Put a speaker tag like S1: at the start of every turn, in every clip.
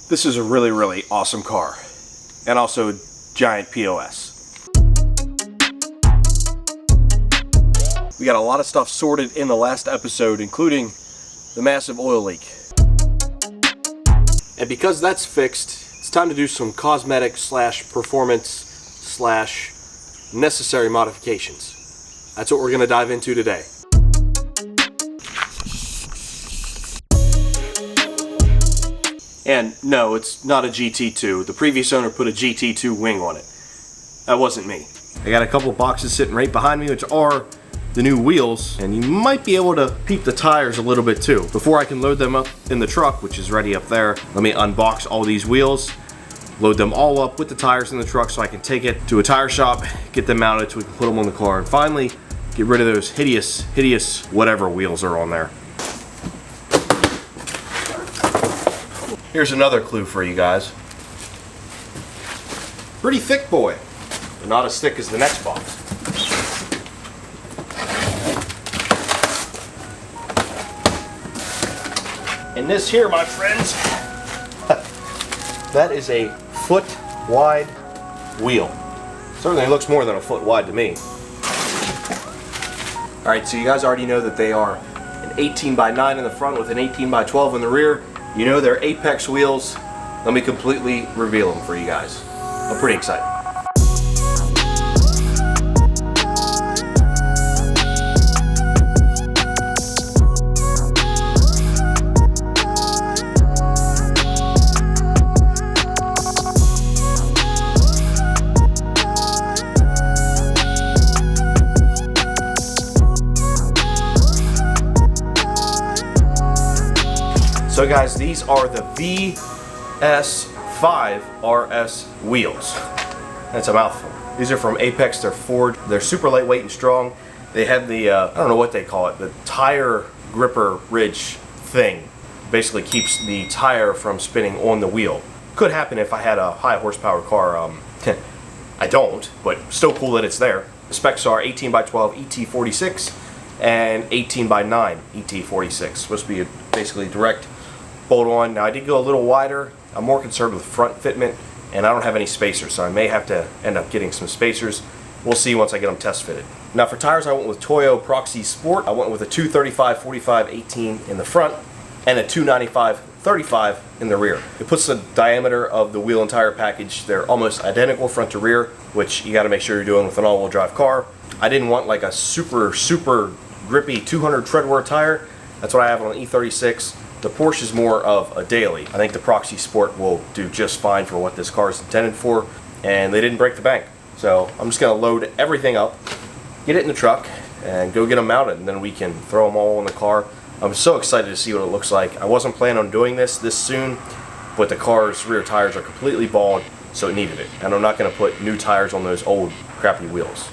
S1: This is a really awesome car, and also a giant POS. We got a lot of stuff sorted in the last episode, including the massive oil leak. And because that's fixed, it's time to do some cosmetic slash performance slash necessary modifications. That's what we're going to dive into today. And no, it's not a GT2. The previous owner put a GT2 wing on it. That wasn't me. I got a couple of boxes sitting right behind me, which are the new wheels, and you might be able to peep the tires a little bit too. Before I can load them up in the truck, which is ready up there, let me unbox all these wheels, load them all up with the tires in the truck so I can take it to a tire shop, get them mounted so we can put them on the car, and finally get rid of those hideous whatever wheels are on there. Here's another clue for you guys. Pretty thick boy, but not as thick as the next box. And this here, my friends, that is a foot wide wheel. Certainly looks more than a foot wide to me. Alright, so you guys already know that they are an 18 by 9 in the front with an 18 by 12 in the rear. You know they're Apex wheels. Let me completely reveal them for you guys. I'm pretty excited. So guys, these are the Vs5 Rs Wheels. That's a mouthful. These are from Apex. They're Ford. They're super lightweight and strong. They have the, I don't know what they call it, the tire gripper ridge thing. Basically keeps the tire from spinning on the wheel. Could happen if I had a high horsepower car. I don't, but still cool that it's there. The specs are 18 by 12 ET46 and 18 by 9 ET46. Supposed to be basically direct bolt on. Now I did go a little wider. I'm more concerned with front fitment, and I don't have any spacers, so I may have to end up getting some spacers. We'll see once I get them test fitted. Now for tires, I went with Toyo Proxy Sport. I went with a 235/45/18 in the front and a 295/35 in the rear. It puts the diameter of the wheel and tire package, they're almost identical front to rear, which you got to make sure you're doing with an all-wheel drive car. I didn't want like a super grippy 200 treadwear tire. That's what I have on an E36. The Porsche is more of a daily. I think the Proxy Sport will do just fine for what this car is intended for, and they didn't break the bank. So I'm just going to load everything up, get it in the truck, and go get them mounted, and then we can throw them all in the car. I'm so excited to see what it looks like. I wasn't planning on doing this soon, but the car's rear tires are completely bald, so it needed it. And I'm not going to put new tires on those old crappy wheels.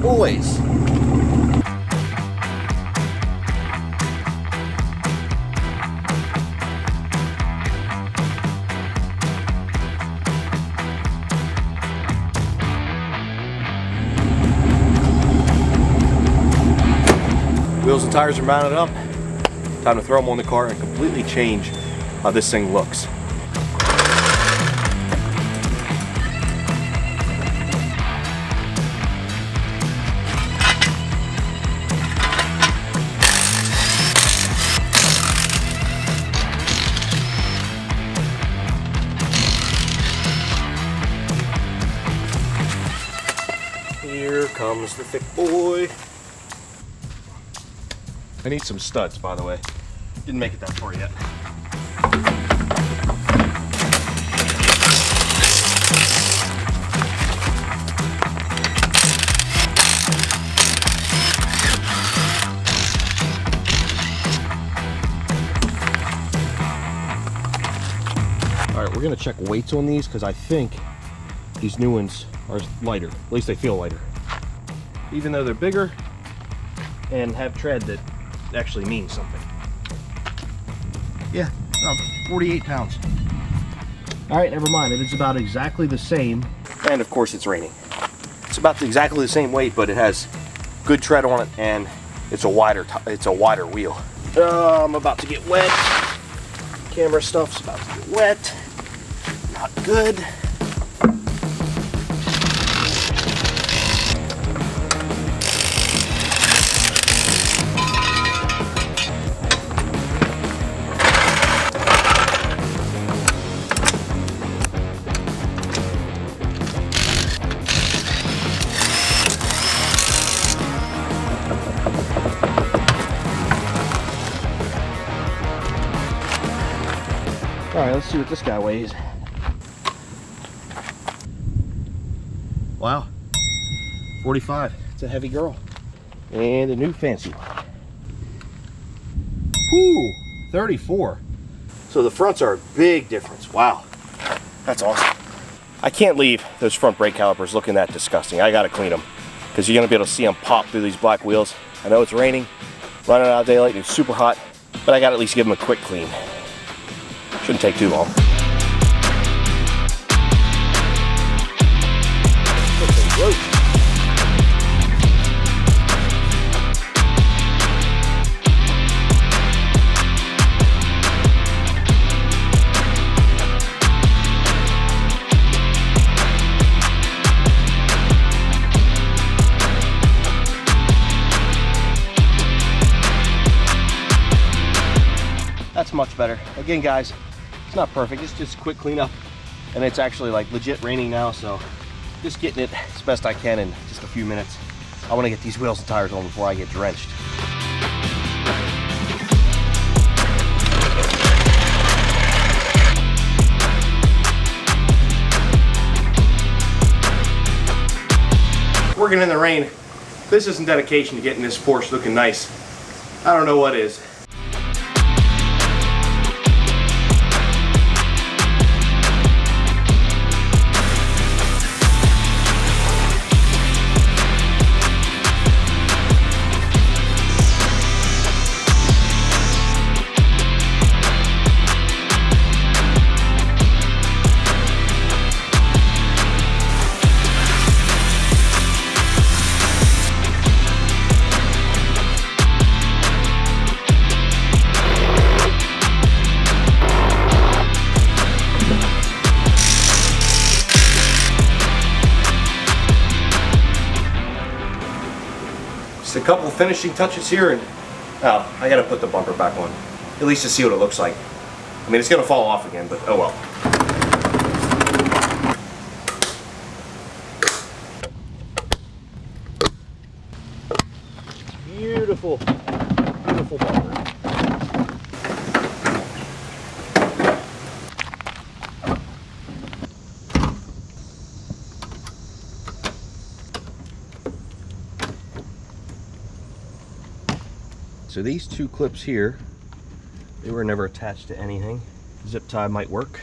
S1: Boys. Wheels and tires are mounted up. Time to throw them on the car and completely change how this thing looks. Here comes the thick boy. I need some studs, by the way. Didn't make it that far yet. All right, we're gonna check weights on these because I think these new ones are lighter. At least they feel lighter. Even though they're bigger and have tread that actually means something. Yeah, about 48 pounds. All right, never mind. It is about exactly the same. And of course it's raining. It's about exactly the same weight, but it has good tread on it and it's a wider wheel. I'm about to get wet. Camera stuff's about to get wet. Not good. All right, let's see what this guy weighs. Wow, 45. It's a heavy girl. And a new fancy one. Whoo, 34. So the fronts are a big difference. Wow, that's awesome. I can't leave those front brake calipers looking that disgusting. I gotta clean them because you're gonna be able to see them pop through these black wheels. I know it's raining, running out of daylight, and it's super hot, but I gotta at least give them a quick clean. Shouldn't take too long. That's much better. Again, guys, it's not perfect. It's just a quick cleanup, and it's actually like legit raining now, so just getting it as best I can in just a few minutes. I want to get these wheels and tires on before I get drenched. Working in the rain, this isn't dedication to getting this Porsche looking nice. I don't know what is. Just a couple of finishing touches here, and oh, I gotta put the bumper back on, at least to see what it looks like. I mean, it's gonna fall off again, but oh well. Beautiful, beautiful bumper. So these two clips here, they were never attached to anything. Zip tie might work.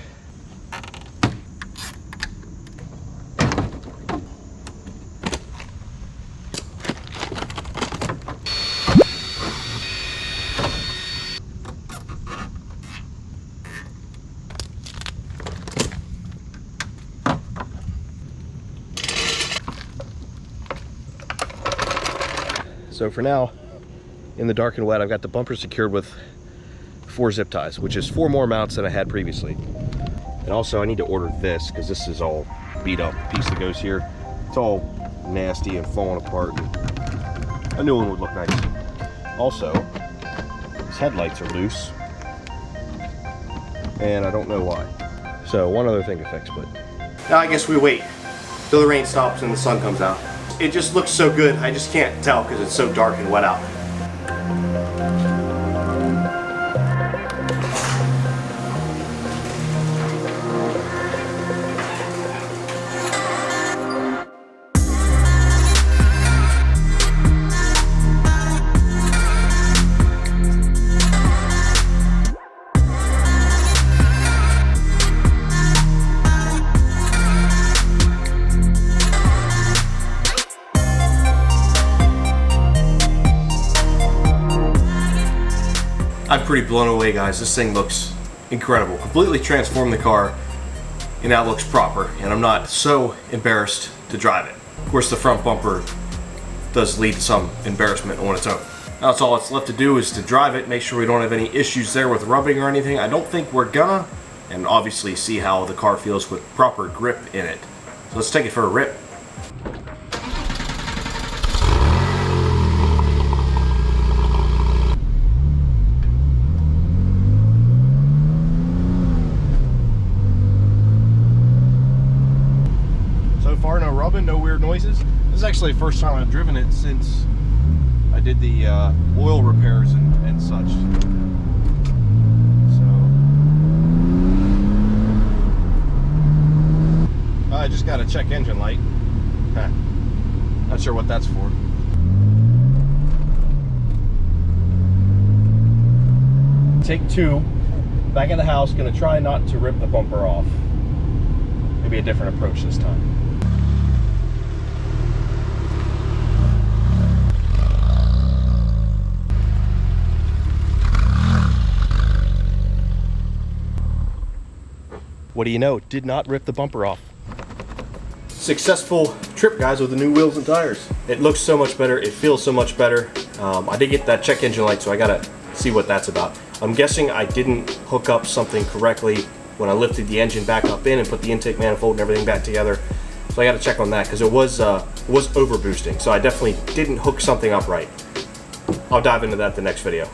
S1: So for now, in the dark and wet, I've got the bumper secured with 4 zip ties, which is 4 more mounts than I had previously. And also I need to order this because this is all beat up. The piece that goes here, it's all nasty and falling apart. And a new one would look nice. Also, these headlights are loose, and I don't know why. So one other thing to fix, but now I guess we wait till the rain stops and the sun comes out. it just looks so good. I just can't tell because it's so dark and wet out. I'm pretty blown away, guys. This thing looks incredible. Completely transformed the car and now looks proper, and I'm not so embarrassed to drive it. Of course, the front bumper does lead to some embarrassment on its own. Now that's all that's left to do is to drive it, make sure we don't have any issues there with rubbing or anything. I don't think we're gonna, and obviously see how the car feels with proper grip in it. So let's take it for a rip. No rubbing, no weird noises. This is actually the first time I've driven it since I did the oil repairs and such. So I just got a check engine light. Not sure what that's for. Take two. Back in the house, gonna try not to rip the bumper off. Maybe a different approach this time. What do you know? Did not rip the bumper off. Successful trip, guys, with the new wheels and tires. It looks so much better. It feels so much better. I did get that check engine light, so I gotta see what that's about. I'm guessing I didn't hook up something correctly when I lifted the engine back up in and put the intake manifold and everything back together. So I gotta check on that because it was over boosting. So I definitely didn't hook something up right. I'll dive into that in the next video.